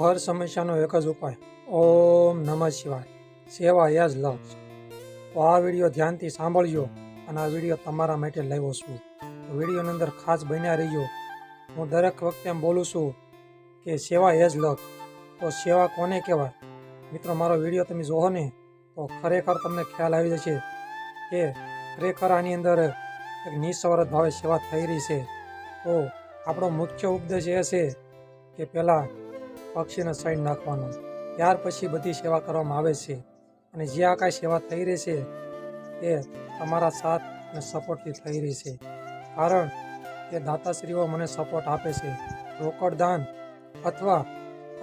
હર સમસ્યાનો એક જ ઉપાય, ઓમ નમઃ શિવાય. સેવા એઝ લવ. તો આ વિડીયો ધ્યાનથી સાંભળજો અને આ વિડીયો તમારા માટે લાવ્યો છું. તો વિડીયોની અંદર ખાસ બન્યા રહીજો. હું દરેક વખતે એમ બોલું છું કે સેવા એઝ લવ. તો સેવા કોને કહેવાય? મિત્રો, મારો વિડીયો તમે જોવો ને તો ખરેખર તમને ખ્યાલ આવી જશે કે ખરેખર આની અંદર એક નિસ્વાર્થ ભાવે સેવા થઈ રહી છે. તો આપણો મુખ્ય ઉપદેશ એ છે કે પહેલાં પક્ષીને સાઈડ નાખવાનો, ત્યાર પછી બધી સેવા કરવામાં આવે છે. અને જે આ કાંઈ સેવા થઈ રહી છે એ તમારા સાથ અને સપોર્ટથી થઈ રહી છે. કારણ કે દાતાશ્રીઓ મને સપોર્ટ આપે છે, રોકડ દાન અથવા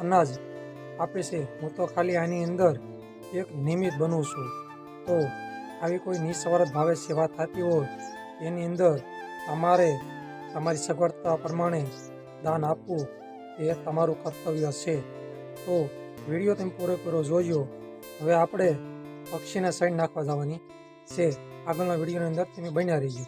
અનાજ આપે છે. હું તો ખાલી આની અંદર એક નિમિત્ત બનું છું. તો આવી કોઈ નિસ્વાર્થ ભાવે સેવા થતી હોય એની અંદર તમારે તમારી સગવડતા પ્રમાણે દાન આપવું એ તમારું કર્તવ્ય છે. તો વિડીયો તમે પૂરેપૂરો જોજો. હવે આપણે પક્ષીને સાઈડ નાખવા જવાની છે. આગળના વિડીયોની અંદર તમે બન્યા રહીજો.